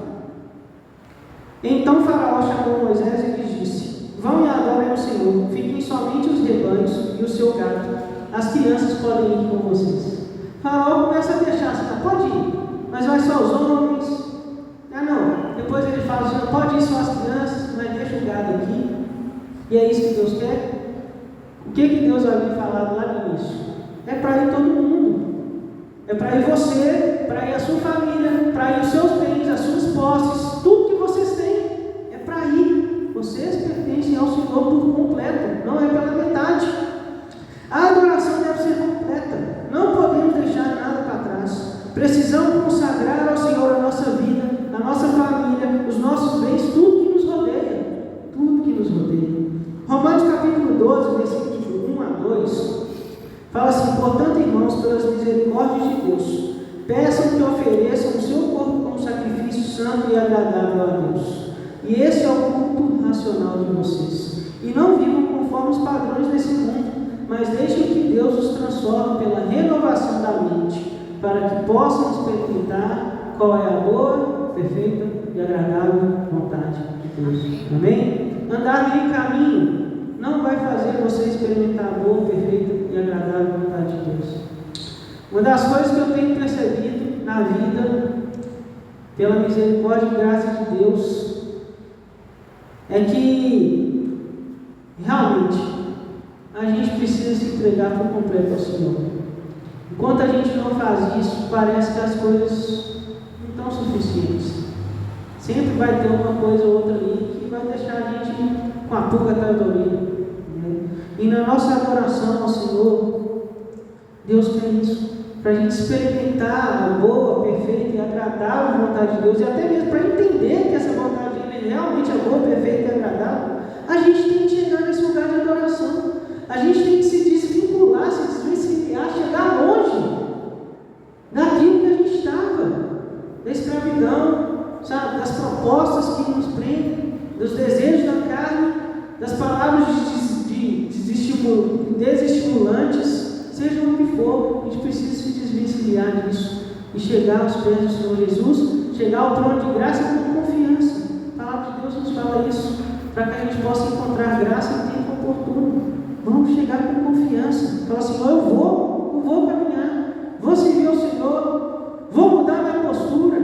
Então Faraó chamou Moisés e lhes disse: vão e adorem ao Senhor, fiquem somente os rebanhos e o seu gado, as crianças podem ir com vocês. Faraó começa a deixar assim: pode ir, mas vai só os homens. Não. Depois ele fala assim: pode ir só as crianças, mas deixa o gado aqui. E é isso que Deus quer? O que Deus havia falado lá no início? É para ir todo mundo. É para ir você, para ir a sua família, para ir os seus bens, as suas posses, tudo que vocês têm. É para ir. Vocês pertencem ao Senhor por completo, não é pela metade. A adoração deve ser completa. Não podemos deixar nada para trás. Precisamos consagrar ao Senhor a nossa vida, a nossa família, os nossos bens, tudo que nos rodeia. Tudo que nos rodeia. Romanos capítulo 12, versículos 1 a 2, fala assim: portanto, irmãos, pelas misericórdias de Deus, peçam que ofereçam o seu corpo como sacrifício santo e agradável a Deus. E esse é o culto racional de vocês. E não vivam conforme os padrões desse mundo, mas deixem que Deus os transforme pela renovação da mente, para que possam experimentar qual é a boa, perfeita e agradável vontade de Deus. Amém? Andar em caminho não vai fazer você experimentar a boa, perfeita e agradável vontade de Deus. Uma das coisas que eu tenho percebido na vida, pela misericórdia e graça de Deus, é que realmente a gente precisa se entregar por completo ao Senhor. Enquanto a gente não faz isso, parece que as coisas não estão suficientes. Sempre vai ter uma coisa ou outra ali que vai deixar a gente com a pulga atrás da orelha. E na nossa adoração ao Senhor, Deus quer isso, para a gente experimentar a boa, perfeita e agradável vontade de Deus, e até mesmo para entender que essa vontade dele realmente é boa, perfeita e agradável. A gente tem que chegar nesse lugar de adoração. A gente tem que se desvincular, se desvencilhar, chegar longe daquilo que a gente estava, da escravidão, sabe, das propostas que nos prendem, dos desejos da carne, das palavras desestimulantes, seja o que for. A gente precisa se desvencilhar disso e chegar aos pés do Senhor Jesus, chegar ao trono de graça com confiança. A palavra de Deus nos fala isso, para que a gente possa encontrar graça em tempo oportuno. Vamos chegar com confiança, falar: Senhor, eu vou caminhar, vou servir ao Senhor, vou mudar minha postura,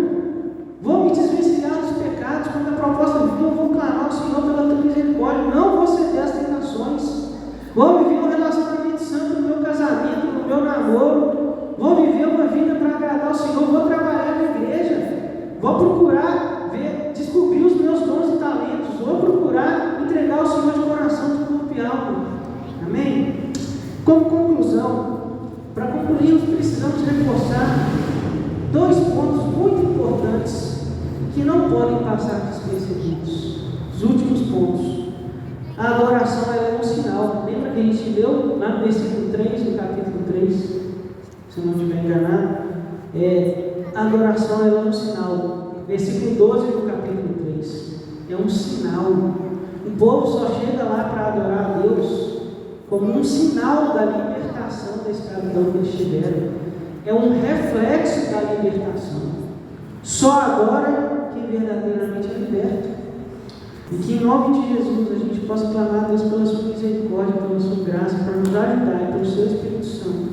vou me desvencilhar dos pecados. Quando a proposta vir, eu vou clamar ao Senhor pela tua misericórdia, não vou ceder às tentações, vou viver um relacionamento santo no meu casamento, no meu namoro, vou viver uma vida para agradar ao Senhor, vou trabalhar na igreja, vou procurar descobrir os meus dons e talentos, vou procurar entregar ao Senhor de coração, de corpo e alma. Amém? Como conclusão, para concluirmos, precisamos reforçar dois pontos muito importantes que não podem passar despercebidos. Os últimos pontos. A adoração é um sinal. Lembra que a gente leu lá no versículo 3, no capítulo 3, se eu não estiver enganado? A adoração é um sinal. Versículo 12 do capítulo 3. É um sinal. O povo só chega lá para adorar a Deus como um sinal da libertação da escravidão que eles tiveram. É um reflexo da libertação. Só adora quem verdadeiramente é liberto. E que em nome de Jesus a gente possa clamar a Deus pela sua misericórdia, pela sua graça, para nos ajudar e pelo seu Espírito Santo.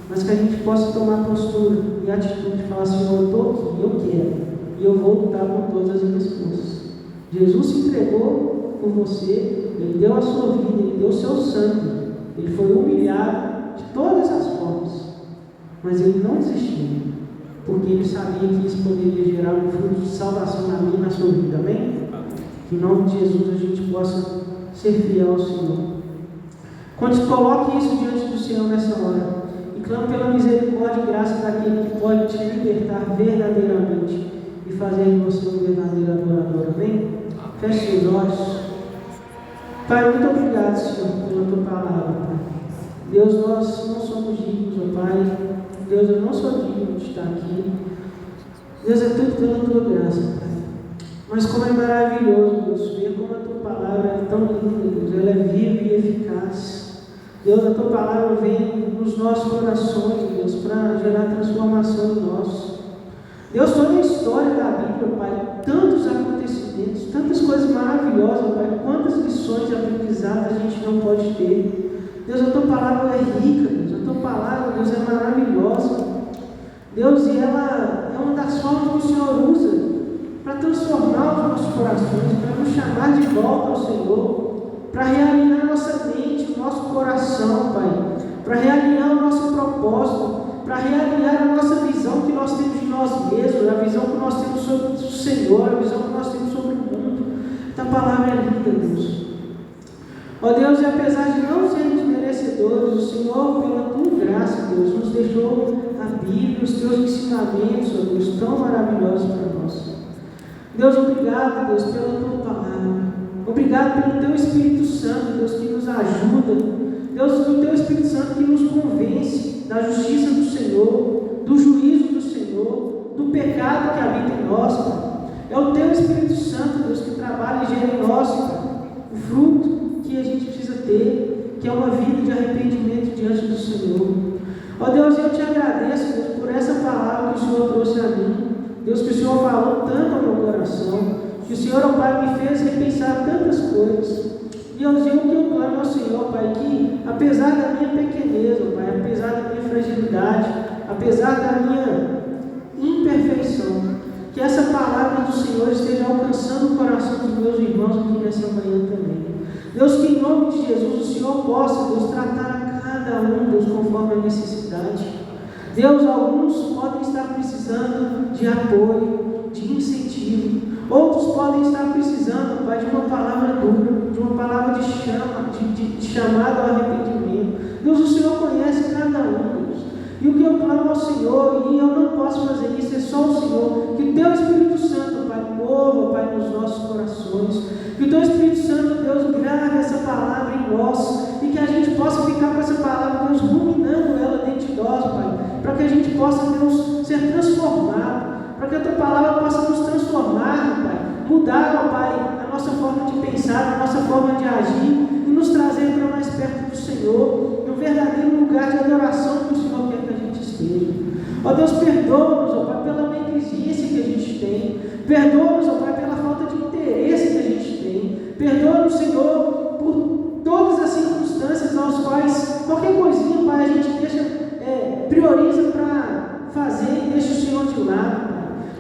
Mas que a gente possa tomar postura e atitude de falar: Senhor, eu estou aqui, eu quero, e eu vou lutar com todas as minhas forças. Jesus se entregou por você, Ele deu a sua vida, Ele deu o seu sangue, Ele foi humilhado de todas as formas, mas Ele não desistiu, porque Ele sabia que isso poderia gerar um fruto de salvação na minha e na sua vida. Amém? Que em nome de Jesus a gente possa ser fiel ao Senhor. Quando coloque isso diante do Senhor nessa hora e clame pela misericórdia e graça daquele que pode te libertar verdadeiramente e fazer de você um verdadeiro adorador. Amém? Feche seus olhos. Pai, muito obrigado, Senhor, pela tua palavra, Pai. Deus, nós não somos dignos, ó Pai. Deus, eu não sou digno de estar aqui. Deus, é tudo pela tua graça, Pai. Mas como é maravilhoso, Deus, ver como a tua palavra é tão linda, Deus. Ela é viva e eficaz. Deus, a Tua palavra vem nos nossos corações, Deus, para gerar transformação em nós. Deus, toda a história da Bíblia, Pai, tantos acontecimentos, tantas coisas maravilhosas, Pai, quantas lições de aprendizado a gente não pode ter. Deus, a Tua palavra é rica, Deus, a Tua palavra, Deus, é maravilhosa. Deus, e ela é uma das formas que o Senhor usa para transformar os nossos corações, para nos chamar de volta ao Senhor, para realinhar a nossa mente, o nosso coração, Pai, para realinhar o nosso propósito, para realinhar a nossa visão que nós temos de nós mesmos, a visão que nós temos sobre o Senhor, a visão que nós temos sobre o mundo. A palavra é linda, Deus. Ó Deus, e apesar de não sermos merecedores, o Senhor, pela Tua graça, Deus, nos deixou a Bíblia, os Teus ensinamentos, ó Deus, tão maravilhosos para nós. Deus, obrigado, Deus, pela Tua palavra. Obrigado pelo Teu Espírito Santo, Deus, que nos ajuda. Deus, o Teu Espírito Santo que nos convence da justiça do Senhor, do juízo do Senhor, do pecado que habita em nós, Pai. É o Teu Espírito Santo, Deus, que trabalha e gera em nós, Pai, o fruto que a gente precisa ter, que é uma vida de arrependimento diante do Senhor. Ó Deus, eu te agradeço, Deus, por essa palavra que o Senhor trouxe a mim. Deus, que o Senhor falou tanto ao meu coração, que o Senhor, ó Pai, me fez repensar tantas coisas. E eu digo que eu clamo ao Senhor, Pai, que apesar da minha pequenez, ó Pai, apesar da minha fragilidade, apesar da minha imperfeição, que essa palavra do Senhor esteja alcançando o coração dos meus irmãos aqui nessa manhã também. Deus, que em nome de Jesus o Senhor possa, Deus, tratar a cada um, Deus, conforme a necessidade. Deus, alguns podem estar precisando de apoio, de incentivo. Outros podem estar precisando, Pai, de uma palavra dura, de uma palavra de chamado ao arrependimento. Deus, o Senhor conhece cada um, Deus. E o que eu clamo ao Senhor, e eu não posso fazer isso, é só o Senhor, que o Teu Espírito Santo, Pai, mova, Pai, nos nossos corações, que o Teu Espírito Santo, Deus, grave essa palavra em nós, e que a gente possa ficar com essa palavra, Deus, ruminando ela dentro de nós, Pai, para que a gente possa, Deus, ser transformado, para que a Tua palavra possa nos transformar, Pai, mudar, ó Pai, a nossa forma de pensar, a nossa forma de agir, e nos trazer para mais perto do Senhor, no verdadeiro lugar de adoração que o Senhor quer que a gente esteja. Ó Deus, perdoa-nos, ó Pai, pela negligência que a gente tem, perdoa-nos, ó Pai, pela falta de interesse que a gente tem, perdoa-nos, Senhor, por todas as circunstâncias aos quais qualquer coisinha, Pai, a gente prioriza para fazer e deixa o Senhor de lado.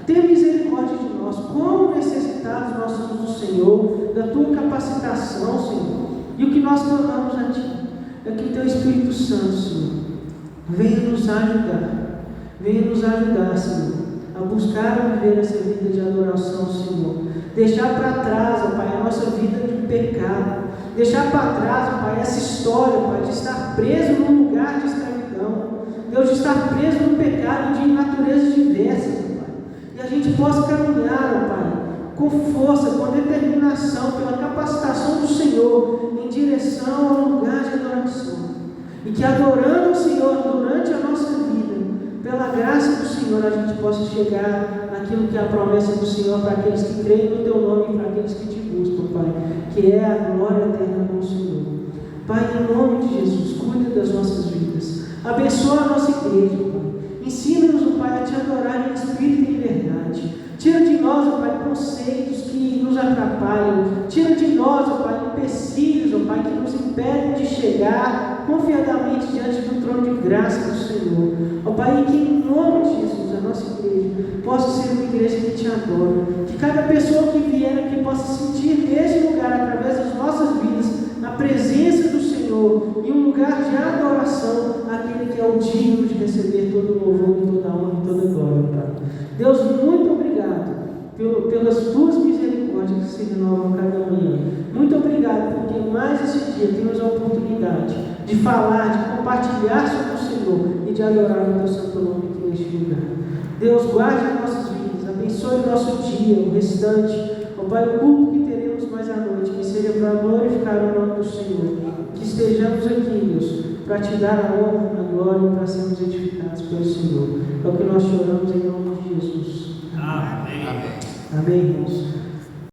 Tenha misericórdia de nós, quão necessitados nós somos do Senhor, da Tua capacitação, Senhor. E o que nós clamamos a Ti é que o Teu Espírito Santo, Senhor, venha nos ajudar, Senhor, a buscar viver essa vida de adoração, Senhor. Deixar para trás, ó Pai, a nossa vida de pecado. Deixar para trás, ó Pai, essa história, Pai, de estar preso num lugar de escravidão. Deus, de estar preso no pecado de naturezas diversas. E a gente possa caminhar, ó Pai, com força, com determinação, pela capacitação do Senhor, em direção ao lugar de adoração. E que adorando o Senhor durante a nossa vida, pela graça do Senhor, a gente possa chegar naquilo que é a promessa do Senhor para aqueles que creem no Teu nome e para aqueles que Te buscam, Pai, que é a glória eterna com o Senhor. Pai, em nome de Jesus, cuida das nossas vidas. Abençoa a nossa igreja, Pai. Ensina-nos, Pai, a Te adorar em espírito e em verdade. Tira de nós, ó Pai, conceitos que nos atrapalham. Tira de nós, ó Pai, empecilhos, ó Pai, que nos impedem de chegar confiadamente diante do trono de graça do Senhor. Ó Pai, e que em nome de Jesus, a nossa igreja possa ser uma igreja que Te adora. Que cada pessoa que vier aqui possa sentir nesse lugar, através das nossas vidas, a presença do Senhor e um lugar de adoração, aquele que é o digno de receber todo o louvor, toda a honra e toda a glória, Pai. Deus, muito obrigado pelas Tuas misericórdias que se renovam cada manhã. Muito obrigado porque mais esse dia temos a oportunidade de falar, de compartilhar sobre o Senhor e de adorar o Teu santo nome aqui neste lugar. Deus, guarde as nossas vidas, abençoe o nosso dia, o restante. Ó Pai, o culto que teremos mais à noite, que seja para glorificar o nome do Senhor. Que estejamos aqui, Deus, para Te dar a honra, a glória e para sermos edificados pelo Senhor. É o que nós choramos em nome de Jesus. Amém. Amém, irmãos.